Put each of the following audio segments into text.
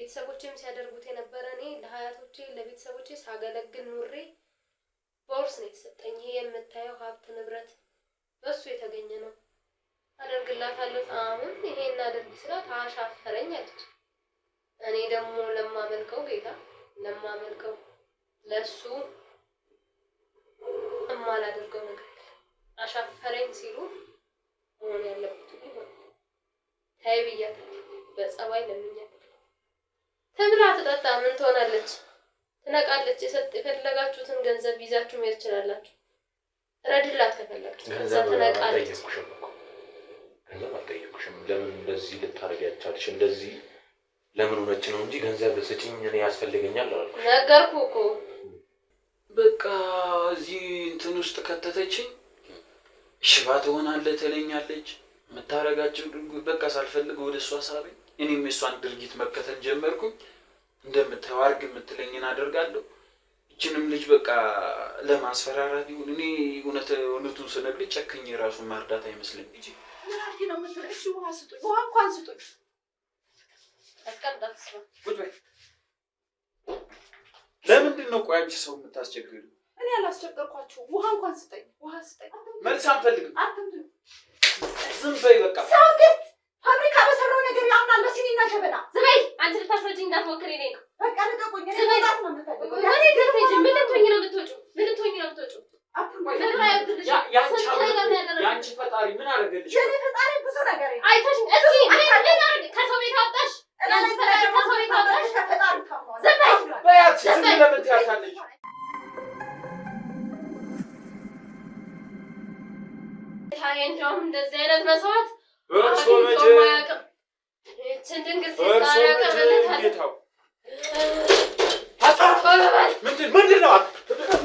ቤተሰቦቼም ሲያደርጉት የነበረ እኔ ለሀያቶቼ ለቤተሰቦቼ ሳገለግል ኑሬ በውርስ ነው የተሰጠኝ። ይሄ የምታየው ሀብት ንብረት በሱ የተገኘ ነው። አደርግላታለሁ። አሁን ይሄን አድርግ ስላት አሻፈረኝ አለች። እኔ ደግሞ ለማመልከው ጌታ ለማመልከው ለሱ እማላደርገው ነገር አሻፈረኝ ሲሉ ሆነ ያለበት ነው። ታይ ብያታለሁ። በጸባይ ለምኛት ተብላ ትጠጣ ምን ትሆናለች? ትነቃለች። የፈለጋችሁትን ገንዘብ ይዛችሁ መሄድ ትችላላችሁ። ረድላት ከፈለጋችሁ ከዛ ትነቃለች። ገንዘብ አልጠየኩሽም። ለምን እንደዚህ ልታረጊ ያቻልሽ? እንደዚህ ለምን ሆነች ነው እንጂ ገንዘብ ስጪኝ እኔ ያስፈልገኛል አላልኩሽ? ነገርኩህ እኮ በቃ እዚህ እንትን ውስጥ ከተተችኝ ሽባ ትሆናለህ ትለኛለች። መታረጋቸው በቃ ሳልፈልግ ወደ እሷ ሳበኝ። እኔም የሷን ድርጊት መከተል ጀመርኩኝ። እንደምታየው አድርግ የምትለኝን አደርጋለሁ። እችንም ልጅ በቃ ለማስፈራራት ይሁን እኔ እውነቱን ስነግርህ ጨክኜ ራሱን ማርዳት አይመስለኝም። እጂ ምናልኪ ነው የምትለው? እሺ ውሃ ስጡኝ፣ ውሃ እንኳን ስጡኝ። አስቀምጣት። ቁጭ በይ። ለምንድን ነው ቆይ አንቺ ሰው የምታስቸግሪው? እኔ አላስቸገርኳችሁ። ውሃ እንኳን ስጠኝ፣ ውሃ ስጠኝ። መልስ አንፈልግም። አትምጡ። ዝም በይ በቃ። ሰው ግን ፋብሪካ በሰራው ነገር ያምናል። በሲኒና ሸበላ ዝም በይ። አንቺ ልታስረጂኝ እንዳትሞክሪ ነኝ። በቃ ልቀቁኝ። እኔ መውጣት ነው የምፈልገው። ወዴት ልትሄጂ? ምን ልትሆኚ ነው የምትወጪው? ምን ልትሆኚ ነው የምትወጪው? ያንቺ ፈጣሪ ምን አደረገልሽ? የኔ ፈጣሪ ብዙ ነገር ነው። አይተሽኝ እስኪ ምን አደረገ? ከሰው ቤት አወጣሽ? ከሰው ቤት አወጣሽ? ከፈጣሪ ታሟል። ዝም በይ። በያት። ዝም ለምን ትያታለሽ? ታዬ እንደውም እንደዚህ አይነት መስዋዕት እርሶ መቼ እችን ድንግል ሴት ያቀርብለታል።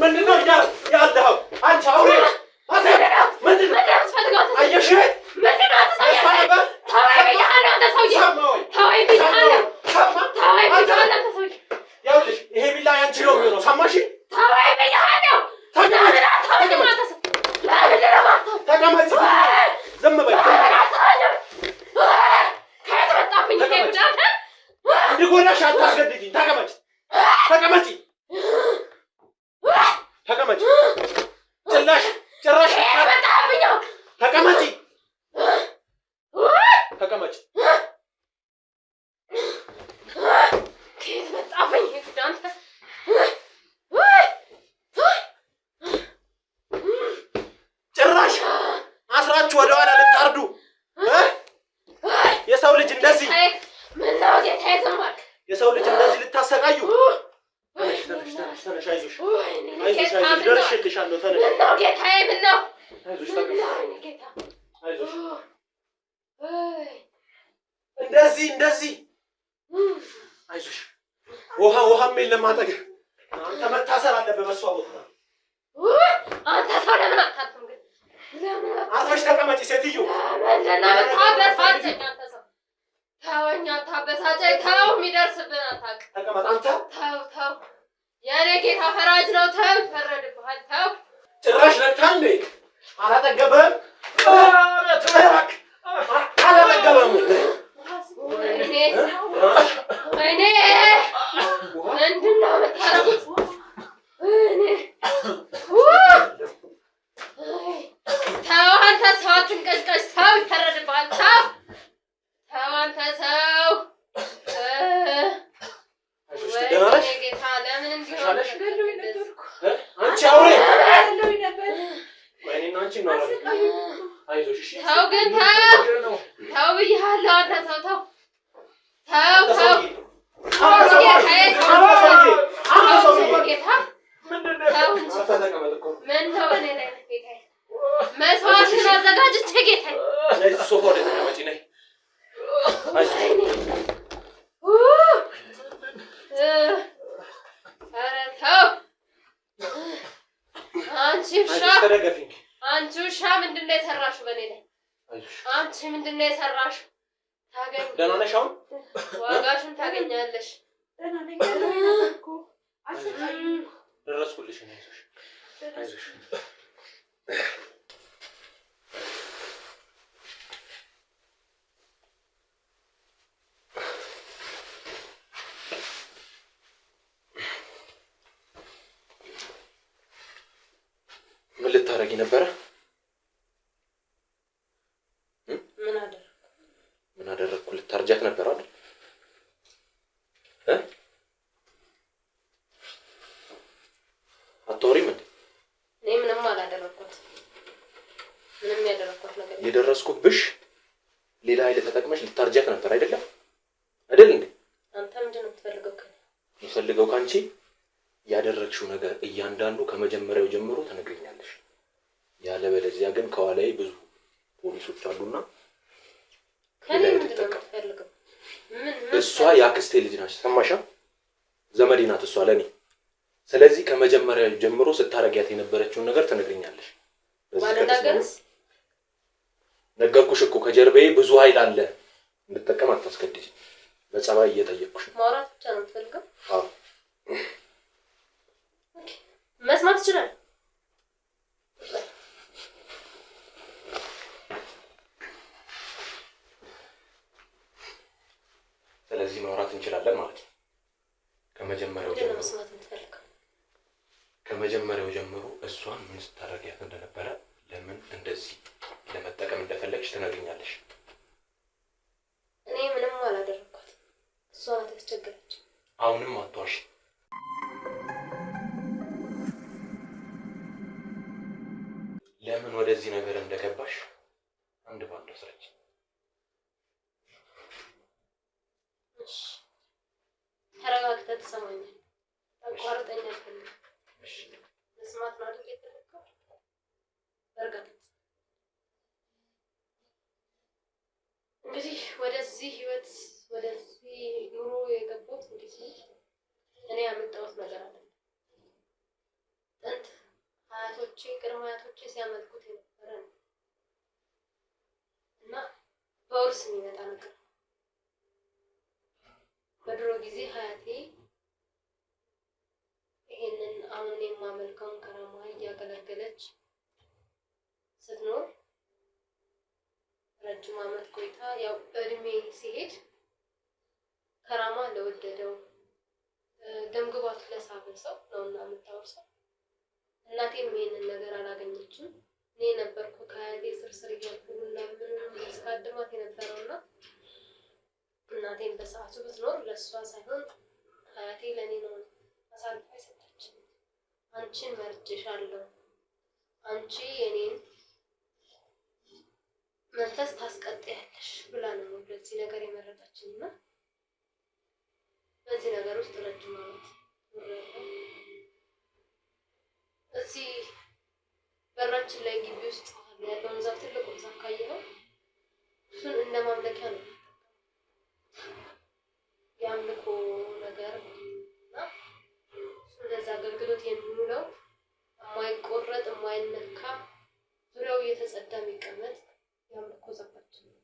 ምንድነው ያለኸው? አንቺ አውሬ ምንድነው የምትፈልገው? አየሽ? ምንድነው የምትፈልገው? ተወኝ ብያለሁ አንተ ሰውዬ። ተወኝ ብያለሁ። ተወኝ ብያለሁ አንተ ሰውዬ። ያውልሽ ይሄ ቢላ ያንቺ ነው የሚሆነው። ሰማሽ? ተወኝ ብያለሁ። ተቀመጭ። ዝም በይ። ከየት መጣብኝ ይሄ ብላ? እንድጎዳሽ አታስገድጂኝ። ተቀመጭ። ተቀመጪ። ተቀመጪ። ጭራሽ መጣብኝ። ተቀመጪ። ተቀመጪ። ከየት መጣብኝ ይሄ ብላ? ጭራሽ አስራችሁ ወደ ኋላ ልታርዱ የሰው ልጅ እንደዚህ ምነው ጌታዬ ዝም አልክ? የሰው ልጅ እንደዚህ ልታሰቃዩ? ተነሽ። አይዞሽ ደርሼልሻለሁ። ተነሽ። ምነው ጌታዬ ምነው? አይዞሽ ጌታ አይዞሽ። እንደዚህ አይዞሽ። ውሃም የለም አጠገብ። አንተ መታሰር አለብህ በሷ ቦታ። አንተ ሰው ለምን አታጥም ግን? አርፈሽ ተቀመጪ ሴትዮ። ምንድነው የምታበሳጨኝ አንተ ሰው? ተወኝ፣ አታበሳጨኝ። ተው፣ የሚደርስብን አታውቅም። ተቀመጥ አንተ። ተው። የኔ ጌታ ፈራጅ ነው። ተው፣ ይፈረድብሃል። ተው። ጭራሽ ነካል እንዴ? አላጠገበም። አላጠገበም። ወይኔ ምንድነው የምታረጉት? ተው አንተ ሰው አትንቀጭቀጭ። ተው፣ ይፈረድብሃል። ተው አንተ ሰው። ወይኔ ጌታ ለምን እንዲሆን አንቺ አውሬ ነበር። ወይኔና አንቺ ነው። አይዞሽ እሺ። ተው ግን ተው ብያለሁ። አንተ ሰው ተው። መስዋዕትን አዘጋጅቼ ጌታዬ። ሶፋ ላይ ተቀመጪ ነይ። ኧረ ተው አንቺ ውሻ ምንድን ነው የሰራሽው በእኔ ላይ? አንቺ ምንድን ነው የሰራሽው? ደህና ነሽ? አሁን ዋጋሽን ታገኛለሽ። ደህና ነኝ እኮ ደረስኩልሽ። አይዞሽ። ልታረጊ ነበረ? ምን አደረኩ? ልታርጃት ነበር አይደል? አትወሪም እንዴ? እኔ ምንም አላደረኩት። ምንም ያደረኩት ነገር የደረስኩብሽ ሌላ ኃይል ተጠቅመሽ ልታርጃት ነበር አይደለም? አይደል እንዴ? አንተ ምንድን ነው የምትፈልገው? የምፈልገው ካንቺ ያደረግሽው ነገር እያንዳንዱ ከመጀመሪያው ጀምሮ ተነግረኛለሽ። ያለበለዚያ ግን ከኋላዬ ብዙ ፖሊሶች አሉና ከኔ ምንድን ነው የምትፈልገው? እሷ የአክስቴ ልጅ ናት። ሰማሻ? ዘመዴ ናት እሷ ለኔ። ስለዚህ ከመጀመሪያው ጀምሮ ስታረጊያት የነበረችውን ነገር ተነግረኛለሽ። ባለዳገርስ ነገርኩሽ እኮ ከጀርባዬ ብዙ ኃይል አለ። እንድትጠቀም አታስገድጂ። በጸባይ እየጠየቅኩሽ ነው። ማውራት ብቻ ነው የምትፈልገው? አዎ። መስማት ይችላል። ስለዚህ ማውራት እንችላለን ማለት ነው። ከመጀመሪያው ጀምሮ እሷን ምን ስታረጊያት እንደነበረ ለምን እንደዚህ ለመጠቀም እንደፈለግሽ ትነግሪኛለሽ። እኔ ምንም አላደረኳት። እሷ ናት ያስቸገረች። አሁንም አትዋሽ። ለምን ወደዚህ ነገር እንደገባሽ አንድ ባንድ አስረጅ። እሺ ተረጋግተህ ትሰማኛለህ? አቋርጠኝ አልፈልግም። እሺ መስማት ነው አይደል የፈለከው? በርጋታ። እንግዲህ ወደዚህ ህይወት ወደዚህ ኑሮ የገባሁት እንዴት ነው? እኔ ያመጣሁት ነገር አለ። ጥንት አያቶቼ ቅድመ አያቶቼ ሲያመልኩት የነበረ ነው እና በውርስ የሚመጣ ነገር። በድሮ ጊዜ ሀያቴ ይሄንን አሁን የማመልከውን ከራማ እያገለገለች ስትኖር ረጅም ዓመት ቆይታ ያው እድሜ ሲሄድ ከራማ ለወደደው ደምግባቱ ለሳበ ሰው ነውና የምታወርሰው። እናቴም ይሄንን ነገር አላገኘችም። እኔ ነበርኩ ከአያቴ ስርስር እያልኩ ሁላ ምንም ያስካድማት የነበረውና እናቴም በሰዓቱ ብትኖር ለእሷ ሳይሆን አያቴ ለእኔ ነው አሳልፋ የሰጠች። አንቺን መርጬሻለሁ፣ አንቺ የኔን መንፈስ ታስቀጥያለሽ ብላ ነው ለዚህ ነገር የመረጠችኝና በዚህ ነገር ውስጥ ረጅም ዓመት ኖሬያለሁ። እዚህ በራችን ላይ ግቢ ውስጥ ያለውን ዛፍ ትልቁን ዛፍ ካየኸው እሱን እንደ ማምለኪያ ነው የአምልኮ ነገር እና እሱ ለዛ አገልግሎት የሚውለው የማይቆረጥ የማይነካ ዙሪያው እየተጸዳ የሚቀመጥ የአምልኮ ዛፋችን ነው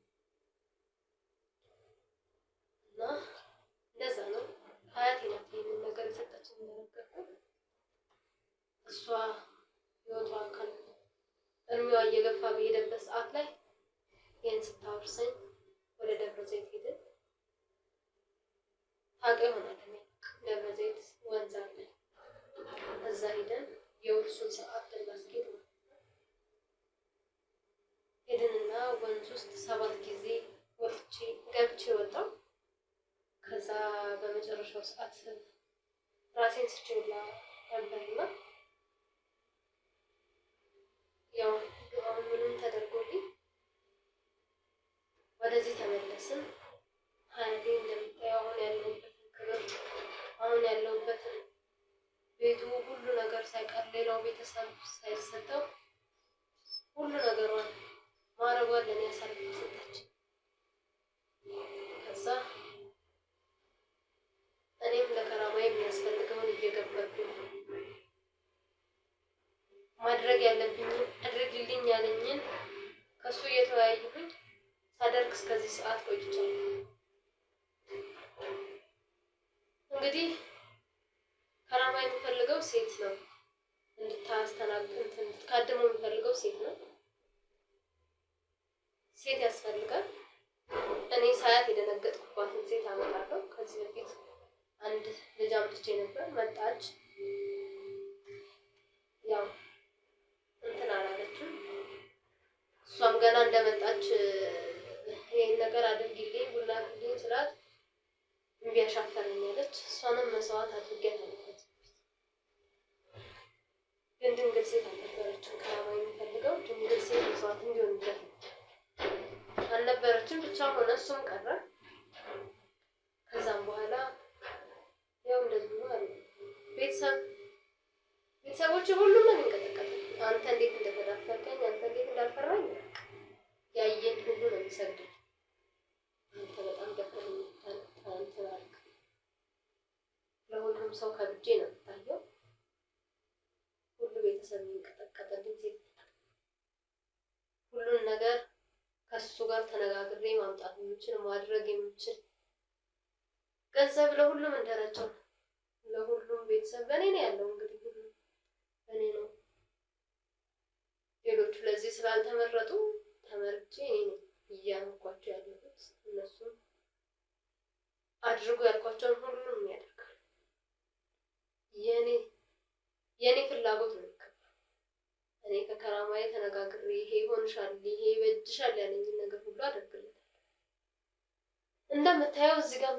እና እንደዛ ነው። ሀያቴ ናት ይህንን ነገር የሰጠችን እንደነገርኩህ። እሷ ህይወቷ አካል እድሜዋ እየገፋ በሄደበት ሰዓት ላይ ይህን ስታወርሰኝ ወደ ደብረ ዘይት ሄድን። ታውቀው ይሆናል ደብረ ዘይት ወንዝ አለ። እዛ ሄደን የውርሱን ሰዓት ልናስኬድ ነው። ሄድንና ወንዝ ውስጥ 7 ጊዜ ገብቼ ወጣሁ። ከዛ በመጨረሻው ሰዓት ራሴን ስችላ ነበርና ያው አሁን ምንም ተደርጎልኝ ወደዚህ ተመለስን። ሀያቴ እንደምታየው አሁን ያለሁበትን ክብር፣ አሁን ያለሁበትን ቤቱ ሁሉ ነገር ሳይቀር ሌላው ቤተሰብ ሳይሰጠው ሁሉ ነገሯን ማረጓን ለእኔ አሳልፋ ሰጠች። ከዛ እኔም ለከራማ የሚያስፈልገውን እየገበርኩኝ ማድረግ ያለብኝ አድርግልኝ ያለኝን ከሱ እየተወያየሁኝ ሳደርግ እስከዚህ ሰዓት ቆይቻለሁ። እንግዲህ ከራማ የሚፈልገው ሴት ነው፣ እንድታስተናግድ የሚፈልገው ሴት ነው። ሴት ያስፈልጋል። እኔ ሳያት የደነገጥኩባትን ሴት አመጣለሁ። ከዚህ በፊት አንድ ልጅ አምጥቼ ነበር፣ መጣች። ያው እንትና እምቢ አሻፈረኝ አለች። እሷንም መስዋዕት አድርጌያታለሁ። ግን ድንግል ሴት አልነበረችም። ከራማዊ የሚፈልገው ድንግል ሴት መስዋዕት እንዲሆንለት አልነበረችም። ብቻ ሆነ፣ እሱም ቀረ። ከዛም በኋላ ያው እንደዚህ ነው አለ። ቤተሰቦች ሁሉም ነው የሚንቀጠቀጠው። አንተ እንዴት እንደተዳፈርከኝ፣ አንተ እንዴት እንዳልፈራኝ ያየን ሁሉ ነው የሚሰግድ። አንተ በጣም ደከመኝ ተባልክ። ለሁሉም ሰው ከብጄ ነው የምታየው። ሁሉ ቤተሰብ የሚንቀጠቀጥልኝ ሴት፣ ሁሉን ነገር ከሱ ጋር ተነጋግሬ ማምጣት የምችል ማድረግ የምችል ገንዘብ ለሁሉም እንደረጨው ለሁሉም ቤተሰብ በእኔ ነው ያለው። እንግዲህ ሁሉ በእኔ ነው። ሌሎቹ ለዚህ ስላልተመረጡ ተመርጬ እኔ ነኝ እያመኳቸው ያለሁት። እነሱም አድርጉ ያልኳቸውን ሁሉም ያደርጋል። የኔ ፍላጎት ነው የሚከበር። እኔ ከከራማዬ ተነጋግሬ ይሄ ይሆንሻል፣ ይሄ ይበጅሻል ያለኝን ነገር ሁሉ አደርግለታለሁ። እንደምታየው እዚህ ጋር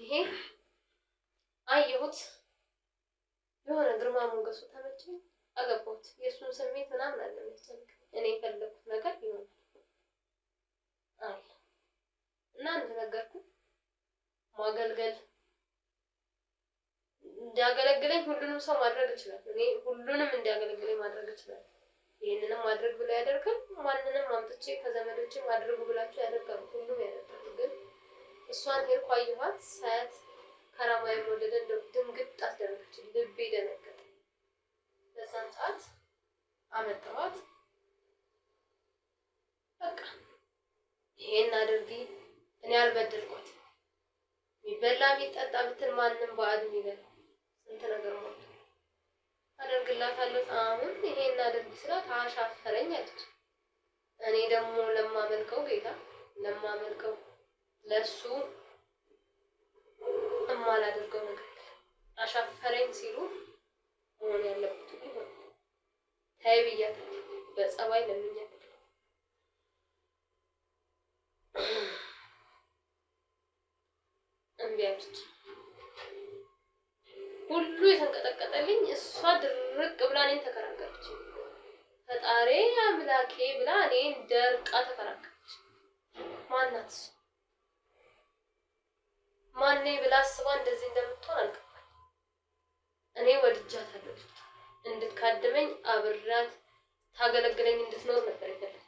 ይሄ አየሁት። የሆነ ግርማ ሞገሱ ተመቸኝ፣ አገባሁት። የእሱን ስሜት ምናምን አለ መሰለኝ። እኔ የፈለኩት ነገር ይሆናል አለ እና እንደነገርኩ ማገልገል እንዲያገለግለኝ ሁሉንም ሰው ማድረግ ይችላል። እኔ ሁሉንም እንዲያገለግለኝ ማድረግ ይችላል። ይሄንንም ማድረግ ብለው ያደርጋል። ማንንም አምጥቼ ከዘመዶቼ ማድረግ ብላችሁ ያደርጋሉ። ሁሉም ያደርጋሉ። ግን እሷን ሄድኩ፣ አየኋት፣ ሳያት ከራማዬ ወደደ። እንደው ድንግጥ አስደረገች። ልቤ ደነገጠ። በዛን ሰዓት አመጣኋት። በቃ ይሄን አድርጊ፣ እኔ አልበደልኳት። የሚበላ የሚጠጣ ብትል ማንም ባዕድ ይበላ ስንት ነገር ሞት አደርግላታለሁ። አሁን ይሄን አድርጊ ስላት አሻፈረኝ አለች። እኔ ደግሞ ለማመልከው ጌታ ለማመልከው ለሱ እማላደርገው ነገር አሻፈረኝ ሲሉ መሆን ያለበት ሁሉ ታይ ብያለሁ። በጸባይ ለምኛለሁ። እምቢ አለች። ሁሉ የተንቀጠቀጠልኝ እሷ ድርቅ ብላ እኔን ተከራከረች። ፈጣሪ አምላኬ ብላ እኔን ደርቃ ተከራከረች። ማናት እሷ? ማኔ ብላ አስባ እንደዚህ እንደምትሆን አልገባኝ። እኔ ወድጃታለሁ። እንድትካድመኝ አብራት ታገለግለኝ እንድትኖር ነበር የፈለኩት።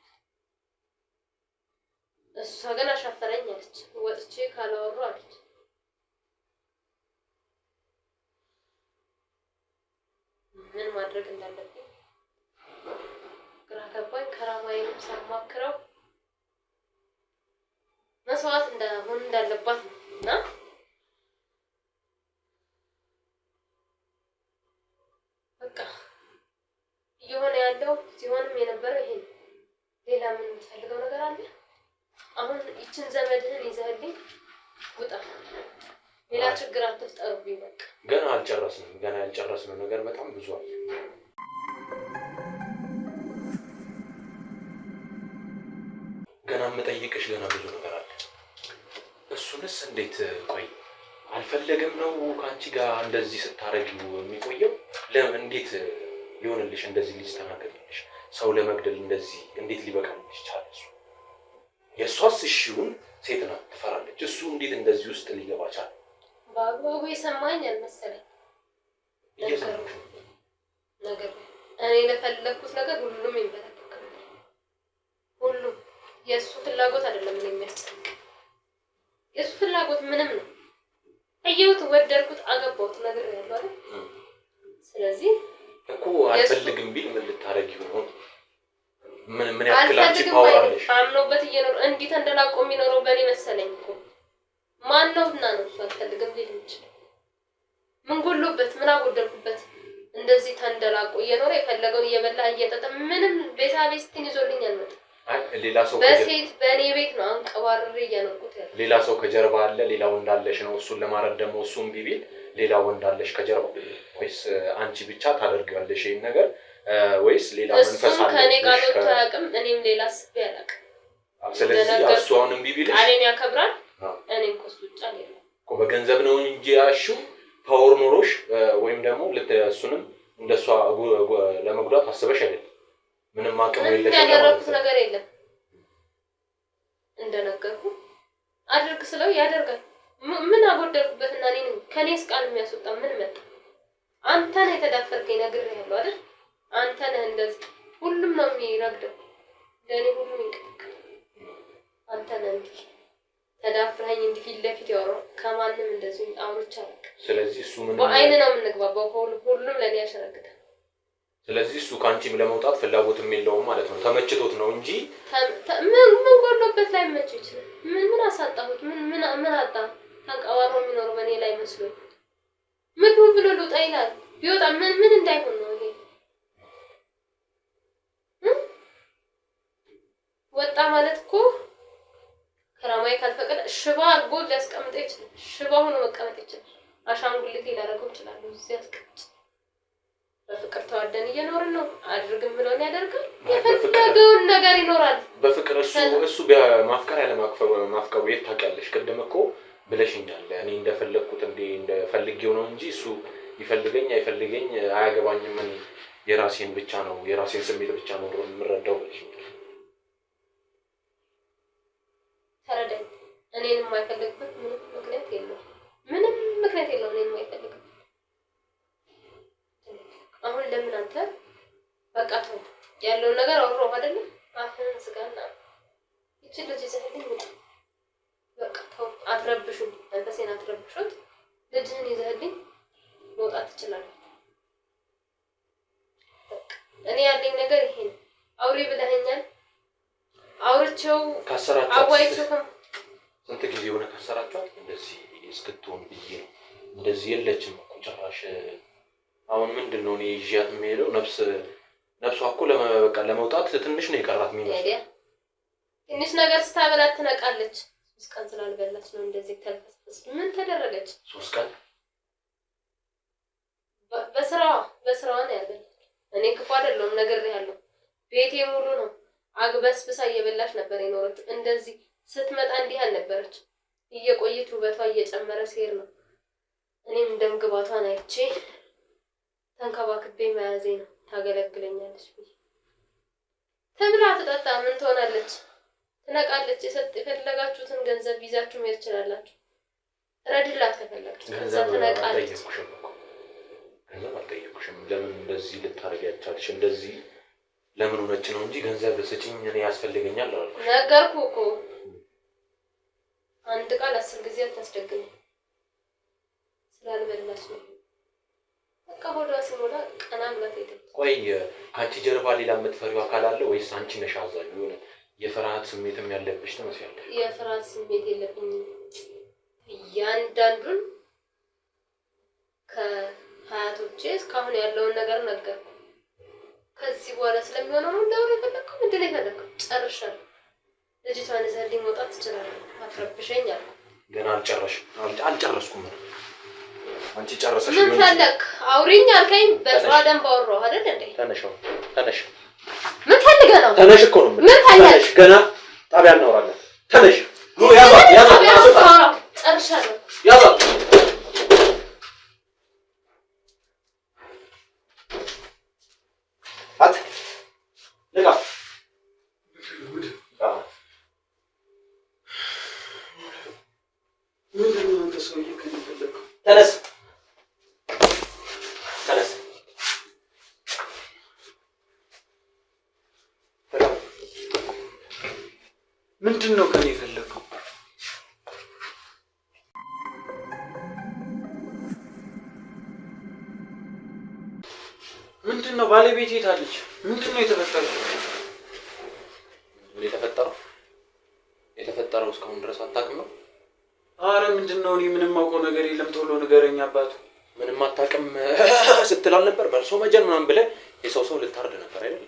እሷ ግን አሻፈረኝ አለች። ወጥቼ ካላወሩ አለች። ምን ማድረግ እንዳለብኝ ግራ ገባኝ። ከራማዬንም ሳማክረው መስዋዕት እንደሆነ እንዳለባት ነው እና በቃ እየሆነ ያለው ሲሆንም የነበረው ይሄ ነው። ሌላ ምን የምትፈልገው ነገር አለ? አሁን ይችን ዘመድህን ይዘህልኝ ውጣ። ሌላ ችግር አትፍጠሩብኝ። በቃ ገና አልጨረስንም። ገና ያልጨረስነው ነገር በጣም ብዙ አለ። ገና የምጠይቅሽ ገና ብዙ ነገር አለ። እሱንስ እንዴት ቆይ አልፈለገም ነው ከአንቺ ጋር እንደዚህ ስታረጊው የሚቆየው? ለምን እንዴት ሊሆንልሽ እንደዚህ ሊስተናገድልሽ ሰው ለመግደል እንደዚህ እንዴት ሊበቃልሽ ቻለ? እሱ የእሷስ እሺውን ሴት ናት ትፈራለች። እሱ እንዴት እንደዚህ ውስጥ ሊገባ ቻለ? በአግባቡ የሰማኝ አልመሰለኝ ነገር እኔ ለፈለኩት ነገር ሁሉም ይንበረከካል። ሁሉም የእሱ ፍላጎት አይደለም ምን የሚያስጨንቅ የእሱ ፍላጎት ምንም ነው። አየሁት፣ ወደድኩት፣ አገባሁት ነገር ያለው አይደል? ስለዚህ እኮ አልፈልግም ቢል ምን ልታረጊው ነው? ምን ያክል አንቺ ፓወር አለሽ? አምኖበት እየኖረ እንዲህ ተንደላቆ የሚኖረው በእኔ መሰለኝ እኮ። ማን ነውና ነው እሱ አልፈልግም ሊል የሚችለው? ምን ጎሎበት? ምን አጎደልኩበት? እንደዚህ ተንደላቆ እየኖረ የፈለገውን እየበላ እየጠጣ ምንም ቤሳቤስቲን ይዞልኝ አልመጣም። ሌላ ሰው በሴት በእኔ ቤት ነው አንቀባርሬ እያኖርኩት ያለው። ሌላ ሰው ከጀርባ አለ፣ ሌላ ወንድ አለሽ ነው። እሱን ለማረድ ደግሞ እሱም ቢቢል ሌላ ወንድ አለሽ ከጀርባ፣ ወይስ አንቺ ብቻ ታደርጊዋለሽ ይሄን ነገር? ወይስ ሌላ መንፈስ አለ? ከኔ ጋር ተያቅም እኔም ሌላ አስቤ አላውቅም። ስለዚህ እሱ አሁንም ቢቢልሽ ቃሌን ያከብራል። እኔም ከሱ ውጭ አልሄድም። በገንዘብ ነው እንጂ ያልሽው ፓወር ኖሮሽ ወይም ደግሞ እሱንም እንደሷ ለመጉዳት አስበሽ አይደል? ምንም አቅም የለሽ ያደረኩት ነገር የለም። እንደነገርኩ አድርግ ስለው ያደርጋል። ምን አጎደልኩበትና ከኔስ ቃል የሚያስወጣ ምን መጣ? አንተ ነህ የተዳፈርከኝ ነግሬሃለሁ አይደል? አንተ ነህ እንደዚህ ሁሉም ነው የሚረግደው። ለኔ ሁሉም ይንቀጥቃል። አንተ ነህ እንዲህ ተዳፍረኸኝ እንዲህ ፊት ለፊት ያወራው ከማንም እንደዚህ አውርቻ አልክ። ስለዚህ እሱ ምን በአይን ነው የምንግባባው። ሁሉም ለኔ ያሸረግዳል። ስለዚህ እሱ ካንቺም ለመውጣት ፍላጎትም የለውም ማለት ነው። ተመችቶት ነው እንጂ ምን ጎሎበት ላይ መቼ ይችላል? ምን አሳጣሁት? ምን አጣ? ተንቀባሮ የሚኖር በኔ ላይ መስሎኝ ምን ብሎ ልውጣ ይላል። ቢወጣ ምን እንዳይሆን ነው ይሄ? ወጣ ማለት እኮ ከራማይ ካልፈቀደ ሽባ አድርጎ ሊያስቀምጠው ይችላል። ሽባ ሆኖ መቀመጥ ይችላል። አሻንጉሊቴ ላደርገው ይችላል። እዚህ አስቀምጥ። በፍቅር ተዋደን እየኖርን ነው። አድርግም ብሎን ያደርጋል። የፈለገውን ነገር ይኖራል። በፍቅር እሱ ማፍቀር ያለ ማፍቀሩ የት ታውቂያለሽ? ቅድም እኮ ብለሽኛል። እኔ እንደፈለኩት እንደፈልጌው ነው እንጂ እሱ ይፈልገኝ አይፈልገኝ አያገባኝም። እኔ የራሴን ብቻ ነው የራሴን ስሜት ብቻ ነው የምረዳው ብለሽኛል። ተረዳኝ። እኔን የማይፈልግበት ምንም ምክንያት የለውም። እኔን የማይፈልግበት አሁን ለምን አንተ በቃ ተው ያለውን ነገር አውራው አይደል? አፍህን ዝጋና እቺ ልጅ ይዘህልኝ ውጣ። በቃ ተው አትረብሹ፣ መንፈሴን አትረብሹት። ልጅህን ይዘህልኝ መውጣት ትችላለህ። በቃ እኔ ያለኝ ነገር ይሄ ነው። አውሪ ብለኸኛል። አውርቼው አዋይቼው ስንት ጊዜ ሆነ ካሰራችኋት? እንደዚህ እስክትሆን ብዬ ነው። እንደዚህ የለችም እኮ ጭራሽ። አሁን ምንድነው እኔ ይዣት የምሄደው? ነፍሷ እኮ ለመውጣት ትንሽ ነው የቀራት የሚመስለው። ትንሽ ነገር ስታበላት ትነቃለች። 3 ቀን ስላልበላች ነው እንደዚህ ተልፈስፈስ። ምን ተደረገች? 3 ቀን በስራዋ ነው ያለች። እኔ ክፉ አይደለም ነግሬሃለሁ። ቤቴ ሙሉ ነው። አግበስብሳ እየበላች ነበር የኖረችው። እንደዚህ ስትመጣ እንዲህ አልነበረች። እየቆየች ውበቷ እየጨመረ ሲሄድ ነው እኔም ደም ግባቷን አይቼ ተንከባክቤ መያዜ ነው። ታገለግለኛለች ብዬ ተብላ ትጠጣ ምን ትሆናለች? ትነቃለች። የፈለጋችሁትን ገንዘብ ይዛችሁ መሄድ ትችላላችሁ። ረድላት ከፈለጋችሁ። ከዛ ትነቃለች። ገንዘብ አልጠየኩሽም። ለምን እንደዚህ ልታረጊ ያቻልሽ? እንደዚህ ለምን ሆነች ነው እንጂ ገንዘብ ስጪኝ እኔ ያስፈልገኛል አልኩሽ። ነገርኩህ እኮ አንድ ቃል 10 ጊዜ አታስደግም። ስላልበላች ነው። በቃ ሆዷ ሲሞላ ቀና ብላ ትሄዳለች። ቆይ ካንቺ ጀርባ ሌላ የምትፈሪው አካል አለ ወይስ አንቺ ነሽ አዛኙ? የሆነ የፍርሃት ስሜትም ያለብሽ ትመስያለሽ። የፍርሃት ስሜት የለብኝም። እያንዳንዱን ከሀያቶቼ እስካሁን ያለውን ነገር ነገርኩ። ከዚህ በኋላ ስለሚሆነው ነው እንደው የፈለከው ምንድን ነው የፈለከው? ጨርሻለሁ። ልጅቷን ይዘህልኝ መውጣት ትችላለህ። አትረብሸኝ አልኩ። ገና አልጨረስኩም። አንቺ ጨርሰሽ ምን ፈለክ? አውሪኝ አልከኝ። በጥራ ደንብ አወራሁ አይደል እንዴ? ተነሽ። ምን ፈልገህ ነው? ተነሽ እኮ ነው። ምን ፈለክ? ገና ጣቢያ እናወራለን። ተነሽ። ያዛ ጨርሻለሁ። ያዛ ልቃ ምንድን ነው አንተ ሰውዬ ከእኔ የፈለግከው? ተነስ። ምንድን ነው ከእኔ የፈለግከው? ምንድን ነው? ባለቤቴ የት አለች? ምንድን ነው የተፈጠረው? የተፈጠረው እስካሁን ድረስ አታውቅም ነው? አረ ምንድን ነው? እኔ ምንም አውቀው ነገር የለም። ቶሎ ንገረኝ አባቱ። ምንም አታውቅም ስትላል ነበር። መልሶ መጀን ምናምን ብለህ የሰው ልታርድ ነበር አይደል?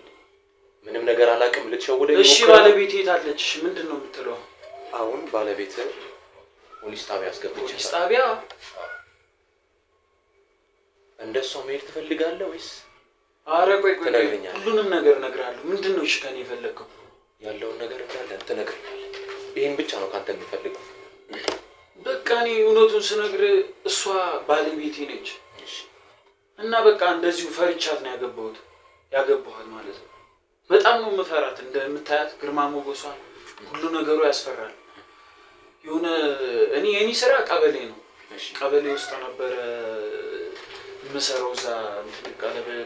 ምንም ነገር አላውቅም ልትሸውደኝ። እሺ ባለቤቴ የት አለች? ምንድን ነው የምትለው? አሁን ባለቤት ፖሊስ ጣቢያ አስገብቼ። ፖሊስ ጣቢያ? እንደሷ መሄድ ትፈልጋለህ ወይስ? አረ ቆይ ሁሉንም ነገር እነግርሃለሁ። ምንድን ነው እሺ ከእኔ የፈለግከው? ያለውን ነገር እንዳለ ትነግረኛለህ። ይሄን ብቻ ነው ካንተ የሚፈልገው። በቃ እኔ እውነቱን ስነግር እሷ ባለቤቴ ነች እና በቃ እንደዚሁ ፈርቻት ነው ያገባኋት ማለት ነው። በጣም ነው የምፈራት። እንደምታያት ግርማ ሞገሷ ሁሉ ነገሩ ያስፈራል። የሆነ እኔ ስራ ቀበሌ ነው። ቀበሌ ውስጥ ነበረ የምሰራው እዛ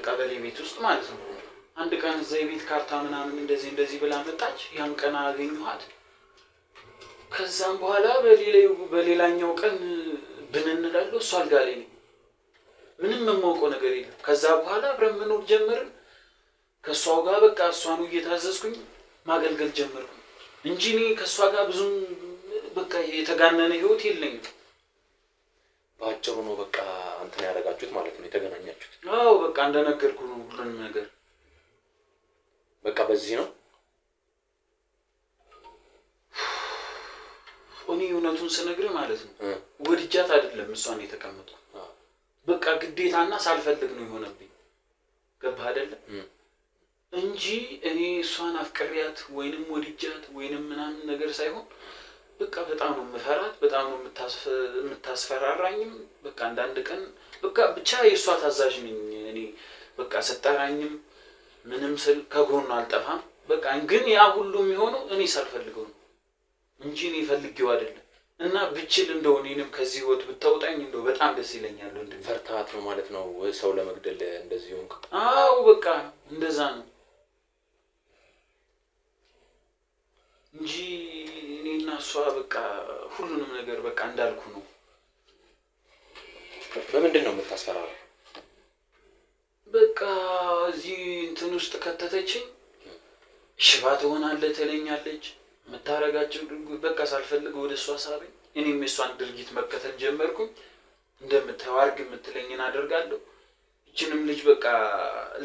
ቀበሌ ቤት ውስጥ ማለት ነው። አንድ ቀን እዛ የቤት ካርታ ምናምን እንደዚህ ብላ መጣች። ያን ቀን አገኘኋት። ከዛም በኋላ በሌላኛው ቀን ብንንላለሁ እሷ አልጋ ላይ ነኝ። ምንም የማውቀው ነገር የለም። ከዛ በኋላ አብረን መኖር ጀመርን። ከእሷ ጋር በቃ እሷኑ እየታዘዝኩኝ ማገልገል ጀመርኩኝ እንጂ እኔ ከእሷ ጋር ብዙም በቃ የተጋነነ ህይወት የለኝም። በአጭሩ ነው በቃ እንትን ያደረጋችሁት ማለት ነው የተገናኛችሁት? አዎ በቃ እንደነገርኩ ነው ሁሉንም ነገር። በቃ በዚህ ነው እኔ እውነቱን ስነግርህ ማለት ነው ወድጃት አይደለም እሷን የተቀመጥኩት። በቃ ግዴታና ሳልፈልግ ነው የሆነብኝ። ገባህ አይደለም? እንጂ እኔ እሷን አፍቅሪያት ወይንም ወድጃት ወይንም ምናምን ነገር ሳይሆን በቃ በጣም ነው የምፈራት፣ በጣም ነው የምታስፈራራኝም። በቃ አንዳንድ ቀን በቃ ብቻ የእሷ ታዛዥ ነኝ እኔ። በቃ ስጠራኝም ምንም ስል ከጎኑ አልጠፋም። በቃ ግን ያ ሁሉ የሚሆነው እኔ ሳልፈልገው ነው እንጂ እኔ ፈልጌው አይደለም። እና ብችል እንደው እኔንም ከዚህ ህይወት ብታውጣኝ እንደው በጣም ደስ ይለኛል። ወንድም ፈርታት ነው ማለት ነው ሰው ለመግደል እንደዚህ ሆንክ? አዎ በቃ እንደዛ ነው እንጂ እኔና እሷ በቃ ሁሉንም ነገር በቃ እንዳልኩ ነው። በምንድን ነው የምታስፈራራው? በቃ እዚህ እንትን ውስጥ ከተተችኝ። ሽባ ትሆናለህ ትለኛለች። የምታረጋቸው በቃ ሳልፈልግ ወደ እሷ ሳበኝ። እኔም የእሷን ድርጊት መከተል ጀመርኩኝ። እንደምታየው አድርግ የምትለኝን አደርጋለሁ። ይችንም ልጅ በቃ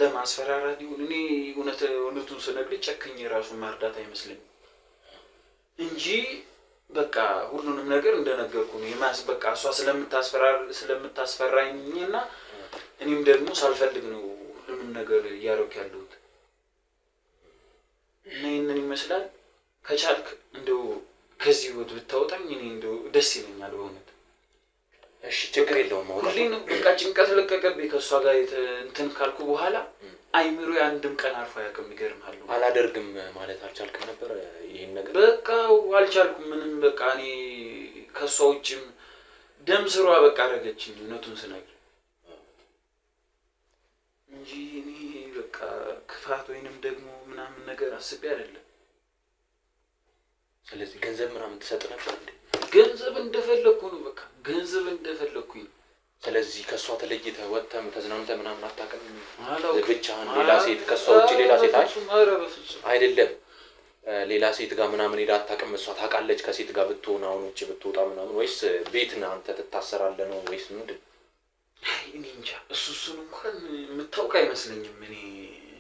ለማስፈራራት ይሁን እኔ እውነቱን ስነግርህ ጨክኜ ራሱን ማርዳት አይመስለኝም እንጂ በቃ ሁሉንም ነገር እንደነገርኩ ነው። በቃ እሷ ስለምታስፈራኝና እኔም ደግሞ ሳልፈልግ ነው ሁሉንም ነገር እያደረኩ ያለሁት እና ይህንን ይመስላል። ከቻልክ እንደው ከዚህ ህይወት ብታወጣኝ እኔ እንደው ደስ ይለኛል በእውነት። እሺ ችግር የለውም። ሁሌም በቃ ጭንቀት ለቀቀብኝ ከእሷ ጋር እንትን ካልኩ በኋላ አይምሮ አንድም ቀን አርፎ አያውቅም። ይገርምሃል። አላደርግም ማለት አልቻልክም ነበር ይሄን ነገር? በቃ አልቻልኩም ምንም። በቃ እኔ ከእሷ ውጭም ደም ስሯ በቃ አረገችኝ እውነቱን ስነግር እንጂ እኔ በቃ ክፋት ወይንም ደግሞ ምናምን ነገር አስቤ አይደለም። ስለዚህ ገንዘብ ምናምን ትሰጥ ነበር እንዴ? ገንዘብ እንደፈለኩ ነው በቃ ገንዘብ እንደፈለኩኝ። ስለዚህ ከሷ ተለይተህ ወጥተህ ተዝናንተህ ምናምን አታውቅም? አላውቅም። ብቻህን ሌላ ሴት ከሷ ውጪ ሌላ ሴት አይደለም ሌላ ሴት ጋር ምናምን ሄዳ አታውቅም? እሷ ታውቃለች ከሴት ጋር ብትሆን አሁን ውጪ ብትወጣ ምናምን? ወይስ ቤት ነህ አንተ ትታሰራለህ ነው ወይስ ምንድን? እኔ እንጃ እሱን እንኳን የምታውቅ አይመስለኝም። እኔ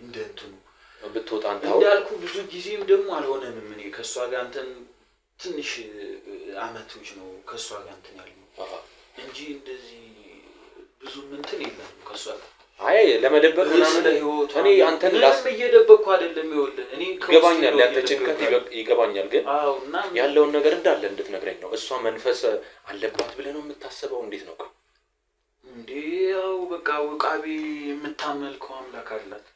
እንደ እንትኑ ብትወጣ አንተ እንዳልኩ ብዙ ጊዜም ደግሞ አልሆነንም። እኔ ከእሷ ጋር እንትን ትንሽ አመቶች ነው ከእሷ ጋር እንትን ያልነው እንጂ እንደዚህ ብዙ እንትን የለም ከእሷ ጋር። አይ ለመደበቅ ምናምን እኔ አንተን እየደበቅኩ አይደለም። ይኸውልህ እኔ ይገባኛል፣ ያንተ ጭንቀት ይገባኛል። ግን ያለውን ነገር እንዳለ እንድትነግረኝ ነው። እሷ መንፈስ አለባት ብለህ ነው የምታስበው? እንዴት ነው እንዴ? ያው በቃ ውቃቢ የምታመልከው አምላክ አላት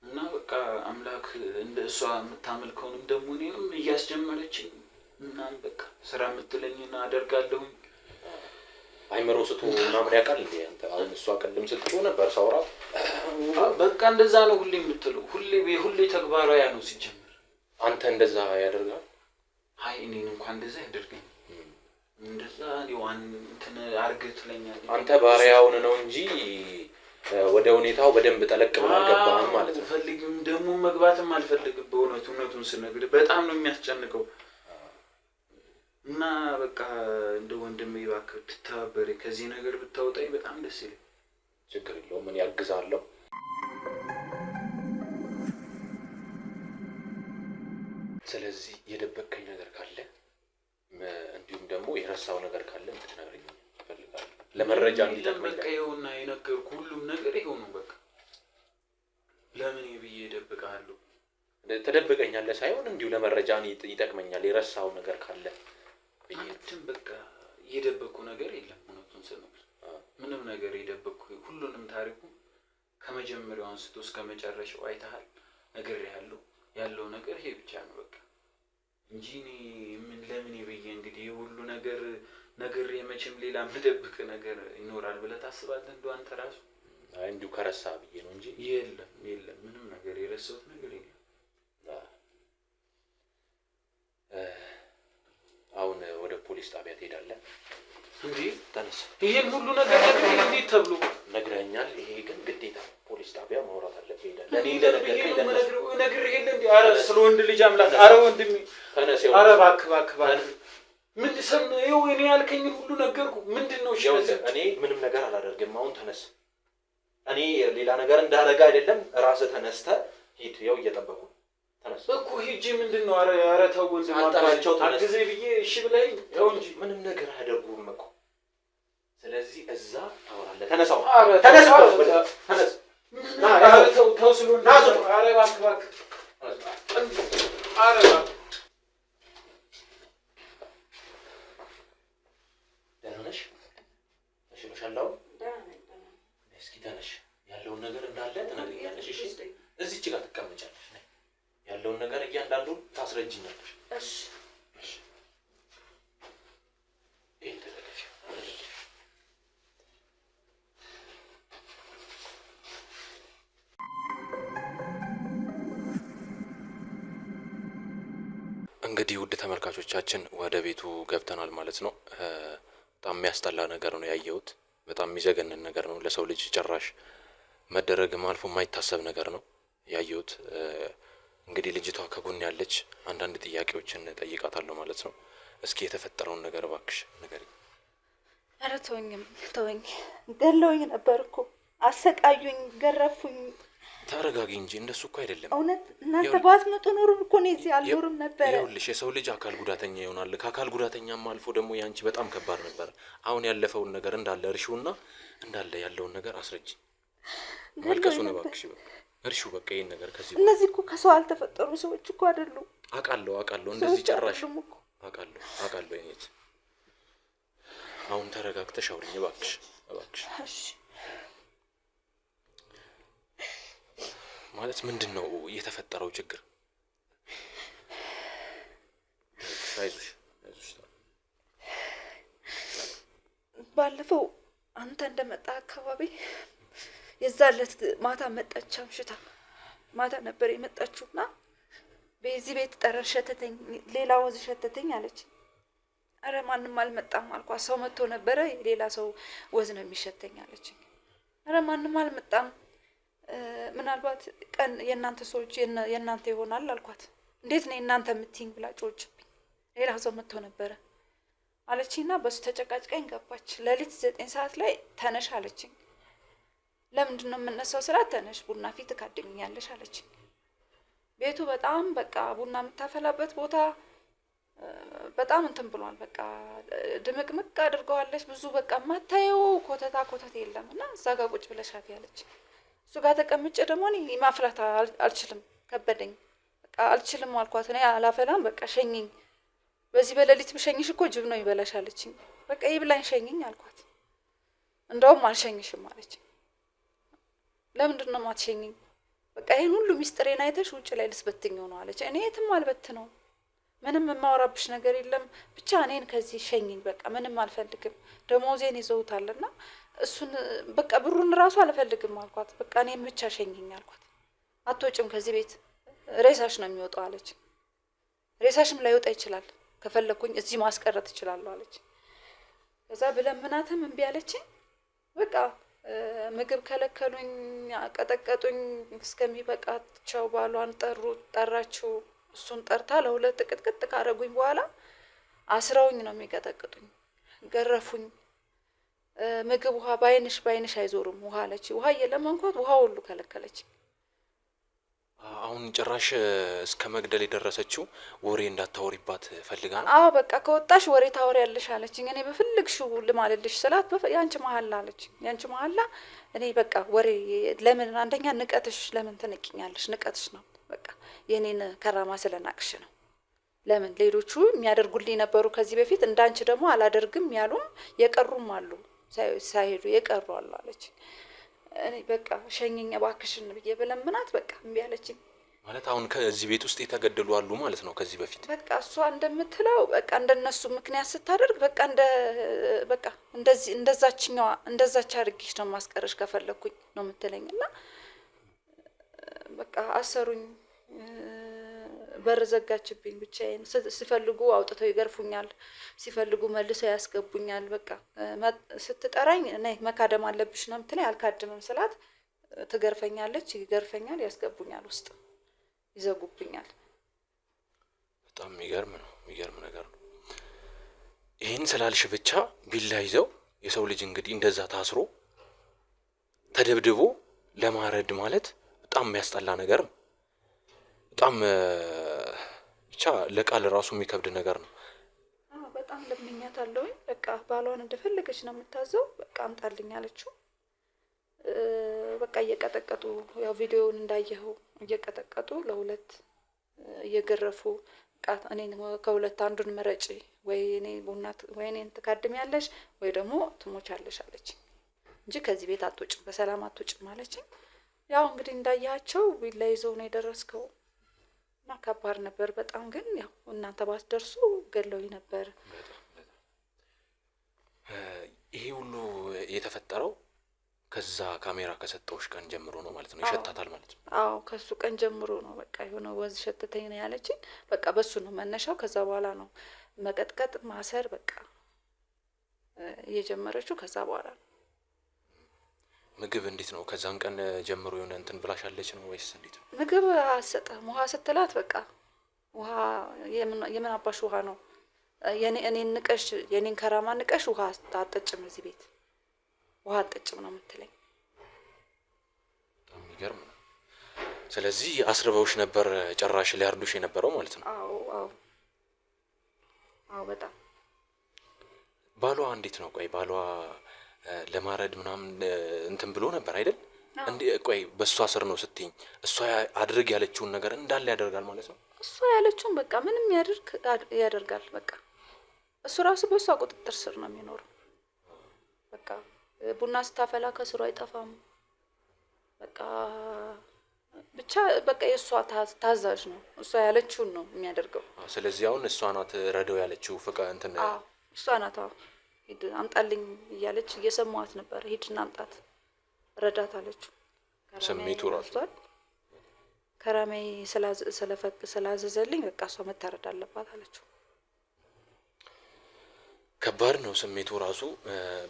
እና በቃ አምላክ እንደ እሷ የምታመልከውንም ደግሞ እኔንም እያስጀመረችኝ እናም በቃ ስራ የምትለኝና አደርጋለሁኝ። አይምሮ ስቱ ምናምን ያውቃል እንዴ አንተ? አሁን እሷ ቀደም ስትጮህ ነበር ሳውራት። በቃ እንደዛ ነው ሁሌ የምትለው። ሁሌ ተግባሯ ያ ነው ሲጀምር። አንተ እንደዛ ያደርጋል? አይ እኔን እንኳን እንደዛ ያደርገኝ እንደዛ ነው እንትን አርገህ ትለኛለህ። አንተ ባሪያውን ነው እንጂ ወደ ሁኔታው በደንብ ጠለቅ ብለህ አልገባህም ማለት ነው። ፈልግም ደግሞ መግባትም አልፈልግም። እውነቱን ስነግርህ በጣም ነው የሚያስጨንቀው እና በቃ እንደ ወንድሜ እባክህ ብትተባበረኝ ከዚህ ነገር ብታወጣኝ በጣም ደስ ይለኛል። ችግር የለውም ምን ያግዛለሁ። ስለዚህ የደበቀኝ ነገር ካለ እንዲሁም ደግሞ የረሳው ነገር ካለ እንድትነግረኝ እፈልጋለሁ። ለመረጃ እንዲጠቅመኝ። በቃ ይኸውና የነገርኩህ ሁሉም ነገር ይኸው ነው። በቃ ለምን ብዬ እደብቅሃለሁ? ተደብቀኛለህ ሳይሆን እንዲሁ ለመረጃ ይጠቅመኛል። የረሳው ነገር ካለ አንተም በቃ የደበቁ ነገር የለም እውነቱን ስነግር ምንም ነገር የደበቁ ሁሉንም ታሪኩ ከመጀመሪያው አንስቶ እስከ መጨረሻው አይተሃል ያለው ነገር ይሄ ብቻ ነው በቃ እንጂ ምን ለምን ይበየ እንግዲህ ሁሉ ነገር የመቼም ሌላ መደብቅ ነገር ይኖራል ብለህ ታስባለህ እንደው አንተ ራሱ አይ እንዲሁ ከረሳ ብዬ ነው እንጂ የለም ምንም ነገር የረሳሁት ነገር የለም አሁን ወደ ፖሊስ ጣቢያ ትሄዳለህ እንዴ ተነስ ይሄን ሁሉ ነገር እንዴት ተብሎ ነግረኛል ይሄ ግን ግዴታ ፖሊስ ጣቢያ ማውራት አለብህ ይላል ለኔ ነገር ይሄን እንዴ አረ ስለ ወንድ ልጅ አምላክ አረ ወንድሜ ተነስ አረ ባክ ምን ሰምነው እኔ ያልከኝ ሁሉ ነገርኩ ምንድነው እሺ እኔ ምንም ነገር አላደርግም አሁን ተነስ እኔ ሌላ ነገር እንዳደረገ አይደለም ራስ ተነስተ ሂድ ያው እየጠበቁ ተነስ እኮ ሂጂ ምንድነው አረ ተው ወንድም አንተራቸው ተነስ አግዜ ብዬ እሺ ብለኝ ያው እንጂ ምንም ነገር አያደርጉም እኮ ስለዚህ እዛ ታወራለህ ተነሳው ተነስ አረ ተው ስለሆነ አረ ባክ አረ ባክ ደህና ነሽ መሻላው እስኪ ተነሽ ያለውን ነገር እንዳለ ትነግሪኛለሽ እሺ እዚች ጋር ትቀመጫለሽ ያለውን ነገር እያንዳንዱን ታስረጅኛለሽ እሺ እንግዲህ ውድ ተመልካቾቻችን ወደ ቤቱ ገብተናል ማለት ነው በጣም የሚያስጠላ ነገር ነው ያየሁት በጣም የሚዘገነን ነገር ነው ለሰው ልጅ ጭራሽ መደረግም አልፎ የማይታሰብ ነገር ነው ያየሁት እንግዲህ ልጅቷ ከጎን ያለች አንዳንድ ጥያቄዎችን ጠይቃታለሁ ማለት ነው እስኪ የተፈጠረውን ነገር እባክሽ ንገሪኝ ኧረ ተወኝ ገለውኝ ነበርኩ አሰቃዩኝ ገረፉኝ ተረጋጊ እንጂ እንደሱ እኮ አይደለም እውነት እናንተ ባትመጡ ኖር እኮ ነው እዚህ አልኖርም ነበር ይኸውልሽ የሰው ልጅ አካል ጉዳተኛ ይሆናል ከአካል ጉዳተኛም አልፎ ደግሞ ያንቺ በጣም ከባድ ነበር አሁን ያለፈውን ነገር እንዳለ እርሺውና እንዳለ ያለውን ነገር አስረጅ መልከሱን እባክሽ እርሺው በቃ ይሄን ነገር ከዚህ እነዚህ እኮ ከሰው አልተፈጠሩ ሰዎች እኮ አይደሉም አውቃለሁ እንደዚህ ጨራሽ አውቃለሁ እኔት አሁን ተረጋግተሽ አውሪኝ እባክሽ እሺ ማለት ምንድነው የተፈጠረው ችግር አይዞሽ ባለፈው አንተ እንደመጣ አካባቢ የዛለት ማታ መጣች አምሽታ ማታ ነበር የመጣችውና በዚህ ቤት ጠረን ሸተተኝ ሌላ ወዝ ሸተተኝ አለች አረ ማንንም አልመጣም አልኳት ሰው መጥቶ ነበር ሌላ ሰው ወዝ ነው የሚሸተኝ አለች አረ ማንንም አልመጣም ምናልባት ቀን የናንተ ሰዎች የናንተ ይሆናል አልኳት እንዴት ነው እናንተ የምትይኝ ብላ ጮችብኝ ሌላ ሰው መጥቶ ነበር አለችና በሱ ተጨቃጭቀኝ ገባች ለሊት 9 ሰዓት ላይ ተነሽ አለችኝ ለምንድን ነው የምነሳው ስላት ተነሽ ቡና ፊት ካደኛለሽ አለችኝ ቤቱ በጣም በቃ ቡና የምታፈላበት ቦታ በጣም እንትን ብሏል በቃ ድምቅምቅ አድርገዋለች ብዙ በቃ ማታየው ኮተት የለምና እዛ ጋር ቁጭ ብለሽ አፊ አለች እሱ ጋር ተቀምጬ ደግሞ እኔ ማፍላት አልችልም ከበደኝ በቃ አልችልም አልኳት እኔ አላፈላም በቃ ሸኝኝ በዚህ በሌሊት ብሸኝሽ እኮ ጅብ ነው ይበላሽ አለችኝ በቃ ይብላኝ ሸኝኝ አልኳት እንደውም አልሸኝሽም አለችኝ ለምንድን ነው ማትሸኝኝ በቃ ይሄን ሁሉ ሚስጥሬን አይተሽ ውጭ ላይ ልስበትኛው ነው አለች እኔ የትም አልበትነው ምንም የማወራብሽ ነገር የለም ብቻ እኔን ከዚህ ሸኝኝ በቃ ምንም አልፈልግም ደሞዜን ይዘውታልና እሱን በቃ ብሩን ራሱ አልፈልግም አልኳት በቃ እኔን ብቻ ሸኝኝ አልኳት አትወጭም ከዚህ ቤት ሬሳሽ ነው የሚወጣው አለች ሬሳሽም ላይ ወጣ ይችላል ከፈለኩኝ እዚህ ማስቀረት እችላለሁ አለች ከዛ ብለምናትም እምቢ አለችኝ በቃ ምግብ ከለከሉኝ አቀጠቀጡኝ እስከሚበቃቸው ባሏን ጠራችው እሱን ጠርታ ለሁለት ቅጥቅጥ ካረጉኝ በኋላ አስረውኝ ነው የሚቀጠቅጡኝ ገረፉኝ ምግብ ውሃ ባይንሽ አይዞርም ውሃ አለች ውሃ እየለመንኳት ውሃ ሁሉ ከለከለች አሁን ጭራሽ እስከ መግደል የደረሰችው ወሬ እንዳታወሪባት ፈልጋ ነው አዎ በቃ ከወጣሽ ወሬ ታወሪያለሽ አለችኝ እኔ በፍልግሽው ልማልልሽ ስላት ያንቺ መሐላ አለች ያንቺ መሐላ እኔ በቃ ወሬ ለምን አንደኛ ንቀትሽ ለምን ትንቂኛለሽ ንቀትሽ ነው በቃ የኔን ከራማ ስለናቅሽ ነው ለምን ሌሎቹ የሚያደርጉልኝ ነበሩ ከዚህ በፊት እንዳንቺ ደግሞ አላደርግም ያሉም የቀሩም አሉ ሳይሄዱ የቀሩ አሉ አለች። እኔ በቃ ሸኘኝ እባክሽን ብዬ ብለምናት በቃ እምቢ አለችኝ። ማለት አሁን ከዚህ ቤት ውስጥ የተገደሉ አሉ ማለት ነው ከዚህ በፊት? በቃ እሷ እንደምትለው በቃ እንደነሱ ምክንያት ስታደርግ በቃ እንደዛች አድርጌሽ ነው ማስቀረሽ ከፈለኩኝ ነው የምትለኝ። እና በቃ አሰሩኝ፣ በር ዘጋችብኝ ብቻዬን። ሲፈልጉ አውጥተው ይገርፉኛል፣ ሲፈልጉ መልሰው ያስገቡኛል። በቃ ስትጠራኝ ነይ መካደም አለብሽ ነው የምትለኝ። አልካድምም ስላት ትገርፈኛለች፣ ይገርፈኛል፣ ያስገቡኛል፣ ውስጥ ይዘጉብኛል። በጣም የሚገርም ነገር ነው። ይህን ስላልሽ ብቻ ቢላ ይዘው የሰው ልጅ እንግዲህ እንደዛ ታስሮ ተደብድቦ ለማረድ ማለት በጣም የሚያስጠላ ነገር ነው። በጣም ብቻ ለቃል ራሱ የሚከብድ ነገር ነው። በጣም ለምኛታለሁኝ። በቃ ባሏን እንደፈለገች ነው የምታዘው። በቃ አምጣልኝ አለችው። በቃ እየቀጠቀጡ ያው ቪዲዮውን እንዳየኸው እየቀጠቀጡ ለሁለት እየገረፉ በቃ እኔን ከሁለት አንዱን ምረጪ፣ ወይ እኔ ቡናት ወይ እኔን ትካድሚያለሽ ወይ ደግሞ ትሞቻለሽ አለች እንጂ ከዚህ ቤት አትወጭም፣ በሰላም አትወጭም አለችኝ። ያው እንግዲህ እንዳያቸው ቢላ ይዘው ነው የደረስከው እና ከባድ ነበር በጣም። ግን ያው እናንተ ባትደርሱ ገለውኝ ነበር። ይሄ ሁሉ የተፈጠረው ከዛ ካሜራ ከሰጠውሽ ቀን ጀምሮ ነው ማለት ነው? ይሸታታል ማለት ነው? አዎ ከሱ ቀን ጀምሮ ነው በቃ የሆነ ወዝ ሸተተኝ ነው ያለችኝ። በቃ በሱ ነው መነሻው። ከዛ በኋላ ነው መቀጥቀጥ ማሰር በቃ እየጀመረችው ከዛ በኋላ ነው። ምግብ እንዴት ነው ከዛን ቀን ጀምሮ የሆነ እንትን ብላሻለች ነው ወይስ እንዴት ነው? ምግብ አሰጠም። ውሃ ስትላት በቃ ውሃ የምን አባሽ ውሃ ነው? እኔን ንቀሽ የኔን ከራማ ንቀሽ ውሃ አጠጭም እዚህ ቤት ውሃ አጠጭም ነው የምትለኝ። በጣም የሚገርም ነው። ስለዚህ አስርበውሽ ነበር ጭራሽ ሊያርዱሽ የነበረው ማለት ነው? አዎ በጣም። ባሏ እንዴት ነው? ቆይ ባሏ ለማረድ ምናምን እንትን ብሎ ነበር አይደል? እንዴ ቆይ በእሷ ስር ነው ስትይኝ እሷ አድርግ ያለችውን ነገር እንዳለ ያደርጋል ማለት ነው? እሷ ያለችውን በቃ ምንም ያደርጋል። በቃ እሱ ራሱ በእሷ ቁጥጥር ስር ነው የሚኖረው። በቃ ቡና ስታፈላ ከስሩ አይጠፋም። በቃ ብቻ በቃ የእሷ ታዛዥ ነው። እሷ ያለችውን ነው የሚያደርገው። ስለዚህ አሁን እሷ ናት ረደው ያለችው ፍቃ እንትን? እሷ ናት። ሂድ አምጣልኝ እያለች እየሰማዋት ነበር። ሂድና አምጣት ረዳት አለችው። ስሜቱ ራሱ ከራሜ ስላዘዘልኝ በቃ እሷ መታረድ አለባት አለችው። ከባድ ነው ስሜቱ ራሱ።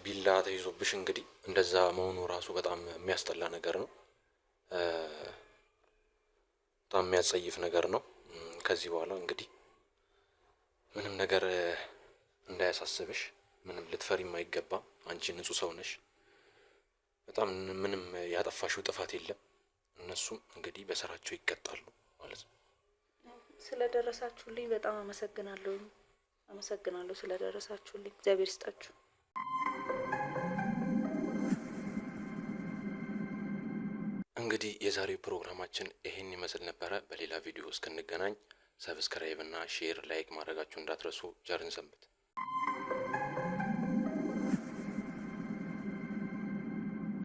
ቢላ ተይዞብሽ እንግዲህ እንደዛ መሆኑ ራሱ በጣም የሚያስጠላ ነገር ነው። በጣም የሚያጸይፍ ነገር ነው። ከዚህ በኋላ እንግዲህ ምንም ነገር እንዳያሳስብሽ፣ ምንም ልትፈሪም አይገባም። አንቺ ንጹህ ሰው ነሽ። በጣም ምንም ያጠፋሽው ጥፋት የለም። እነሱም እንግዲህ በስራቸው ይቀጣሉ ማለት ነው። ስለደረሳችሁልኝ በጣም አመሰግናለሁ ስለደረሳችሁልኝ። እግዚአብሔር ይስጣችሁ። እንግዲህ የዛሬው ፕሮግራማችን ይሄን ይመስል ነበረ። በሌላ ቪዲዮ እስክንገናኝ ሰብስክራይብ እና ሼር፣ ላይክ ማድረጋችሁ እንዳትረሱ። ቸርን ሰንብት።